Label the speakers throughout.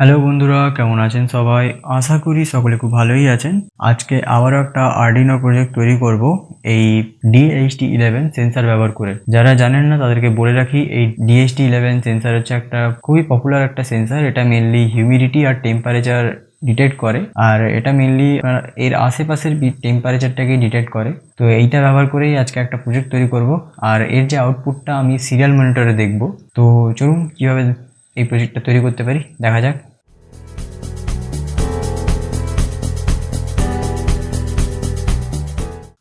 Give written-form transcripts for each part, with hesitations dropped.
Speaker 1: Hello বন্ধুরা, কেমন আছেন সবাই? আশা করি সকলে খুব ভালোই আছেন। আজকে আবারও একটা আরডিনো প্রজেক্ট তৈরি করব এই DHT11 সেন্সর ব্যবহার করে। যারা জানেন না তাদেরকে বলে রাখি, এই DHT11 সেন্সর হচ্ছে একটা খুবই পপুলার একটা সেন্সর। এটা মেনলি হিউমিডিটি আর টেম্পারেচার ডিটেক্ট করে, আর এটা মেনলি এর আশেপাশের টেম্পারেচারটাকে ডিটেক্ট করে। তো এইটা ব্যবহার করেই আজকে একটা প্রজেক্ট তৈরি করব, আর এর যে আউটপুটটা আমি সিরিয়াল মনিটরে দেখব। তো চলুন কিভাবে এই প্রজেক্টটা তৈরি করতে পারি দেখা যাক।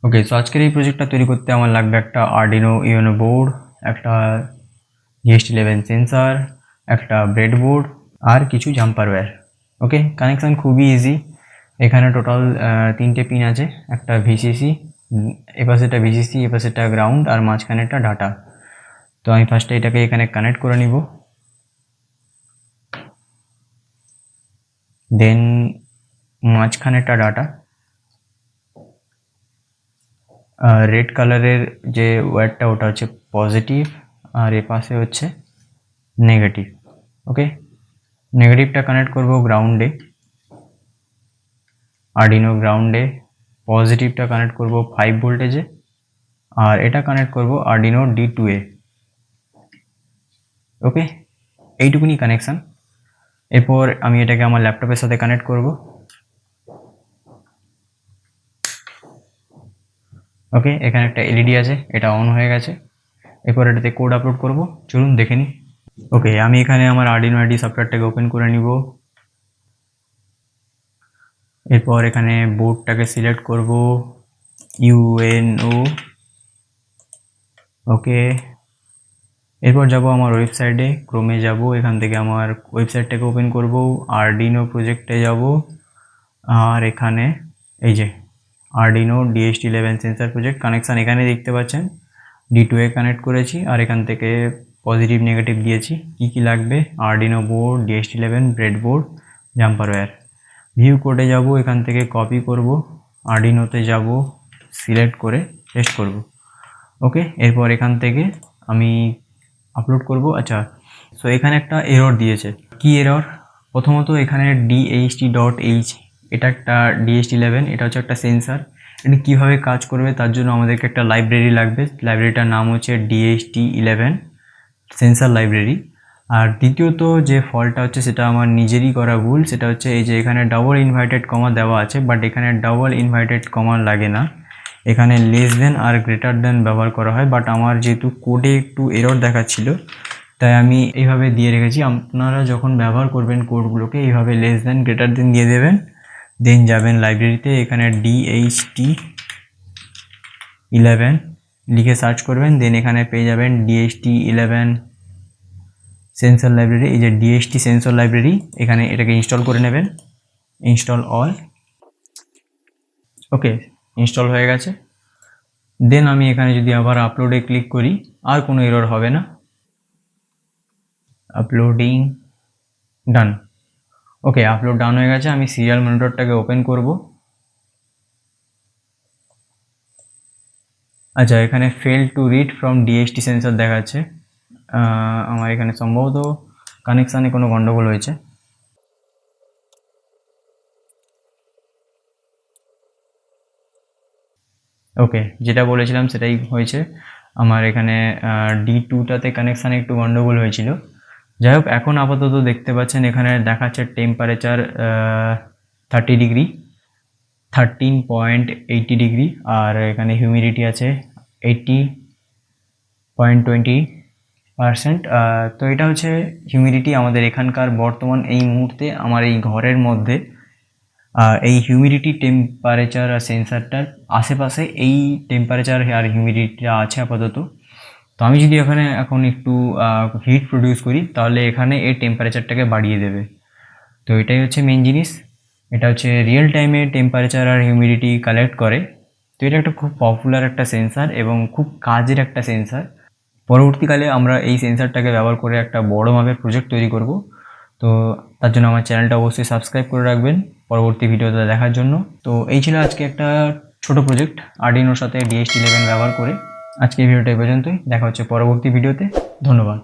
Speaker 1: ওকে, সো আজকের এই প্রজেক্টটা তৈরি করতে আমার লাগবে একটা আরডিনো ইউনো বোর্ড, একটা DHT11 সেন্সর, একটা ব্রেডবোর্ড আর কিছু জাম্পার ওয়্যার। ওকে, কানেকশান খুবই ইজি। এখানে টোটাল 3টে পিন আছে, একটা ভিসিসি, এপাশেটা ভিসিসি, এপাশেটা গ্রাউন্ড আর মাঝখানেটা ডাটা। তো আমি ফার্স্টে এটাকে এখানে কানেক্ট করে নিব, দেন মাঝখানেটা ডাটা। রেড কালারের যে ওয়্যারটা ওটা হচ্ছে পজিটিভ, আর এ পাশে হচ্ছে নেগেটিভ। ওকে, নেগেটিভটা কানেক্ট করব গ্রাউন্ডে, আরডিনো গ্রাউন্ডে। পজিটিভটা কানেক্ট করব 5 ভোল্টেজে, আর এটা কানেক্ট করব আরডিনো D2 এ। ওকে, এইটুকুনি কানেকশান। এরপর আমি এটাকে আমার ল্যাপটপের সাথে কানেক্ট করব। ওকে, এখানে একটা এলইডি আছে, এটা অন হয়ে গেছে। এরপর এটাতে কোড আপলোড করব, চলুন দেখে নিই। ওকে, আমি এখানে আমার আরডিনো আইডি সফটওয়্যারটাকে ওপেন করে নিব। এরপর এখানে বোর্ডটাকে সিলেক্ট করব, UNO। ওকে, এরপর যাব আমার ওয়েবসাইটে, ক্রোমে যাব, এখান থেকে আমার ওয়েবসাইটটাকে ওপেন করব, আরডিনো প্রজেক্টে যাব, আর এখানে এই যে Arduino DHT11 sensor project connection এখানে দেখতে পাচ্ছেন। D2 এ কানেক্ট করেছি, আর এখান থেকে পজিটিভ নেগেটিভ দিয়েছি। কি কি লাগবে? Arduino board, DHT11, breadboard, jumper wire. View কোডে যাব, এখান থেকে কপি করব, আরডিনোতে যাব, সিলেক্ট করে পেস্ট করব। ওকে, এরপর এখান থেকে আমি আপলোড করব। আচ্ছা, সো এখানে একটা এরর দিয়েছে। কি এরর? প্রথমত এখানে DHT.H, এটা একটা DHT11, এটা হচ্ছে একটা সেন্সার। এটা কীভাবে কাজ করবে তার জন্য আমাদেরকে একটা লাইব্রেরি লাগবে। লাইব্রেরিটার নাম হচ্ছে DHT11 সেন্সার লাইব্রেরি। আর দ্বিতীয়ত যে ফল্টটা হচ্ছে সেটা আমার নিজেরই করা ভুল, সেটা হচ্ছে এই যে এখানে ডাবল ইনভার্টেড কমা দেওয়া আছে, বাট এখানে ডাবল ইনভার্টেড কমা লাগে না, এখানে লেস দেন আর গ্রেটার দেন ব্যবহার করা হয়। বাট আমার যেহেতু কোডে একটু এরর দেখাচ্ছিল, তাই আমি এইভাবে দিয়ে রেখেছি। আপনারা যখন ব্যবহার করবেন কোডগুলোকে এইভাবে লেস দেন গ্রেটার দেন দিয়ে দেবেন, দেন যাবেন লাইব্রেরিতে, এখানে DHT11 লিখে সার্চ করবেন, দেন এখানে পেয়ে যাবেন DHT11 সেন্সর লাইব্রেরি। এই যে DHT সেন্সর লাইব্রেরি, এখানে এটাকে ইনস্টল করে নেবেন, ইনস্টল অল। ওকে, ইনস্টল হয়ে গেছে। দেন আমি এখানে যদি আবার আপলোডে ক্লিক করি, আর কোনো এরর হবে না। আপলোডিং ডান। ওকে, আপলোড ডান হয়ে গেছে। আমি সিরিয়াল মনিটরটাকে ওপেন করব। আচ্ছা, এখানে fail to read from DHT sensor দেখাচ্ছে। আমার এখানে সম্ভবত কানেকশানে কোনো গন্ডগোল হয়েছে। ওকে, যেটা বলেছিলাম সেটাই হয়েছে। আমার এখানে D2টাতে কানেকশানে একটু গন্ডগোল হয়েছিল। যাই হোক, এখন আপাতত দেখতে পাচ্ছেন এখানে দেখাচ্ছে টেম্পারেচার 30 ডিগ্রি, 13.80 ডিগ্রি, আর এখানে হিউমিডিটি আছে 80.20%। তো এটা হচ্ছে হিউমিডিটি আমাদের এখানকার বর্তমান এই মুহূর্তে আমার এই ঘরের মধ্যে। এই হিউমিডিটি টেম্পারেচার সেন্সারটার আশেপাশে এই টেম্পারেচার আর হিউমিডিটিটা আছে আপাতত। তো আমি যদি এখানে এখন একটু হিট প্রডিউস করি, তাহলে এখানে এই টেম্পারেচারটাকে বাড়িয়ে দেবে। তো এটাই হচ্ছে মেন জিনিস। এটা হচ্ছে রিয়েল টাইমে টেম্পারেচার আর হিউমিডিটি কালেক্ট করে। তো এটা একটা খুব পপুলার একটা সেন্সার এবং খুব কাজের একটা সেন্সার। পরবর্তীকালে আমরা এই সেন্সারটাকে ব্যবহার করে একটা বড় মাপের প্রজেক্ট তৈরি করব। তো তার জন্য আমার চ্যানেলটা অবশ্যই সাবস্ক্রাইব করে রাখবেন পরবর্তী ভিডিওটা দেখার জন্য। তো এই ছিল আজকে একটা ছোট প্রজেক্ট আরডিনোর সাথে DHT11 ব্যবহার করে। আজকে এই ভিডিওটা এই পর্যন্তই, দেখা হচ্ছে পরবর্তী ভিডিওতে। ধন্যবাদ।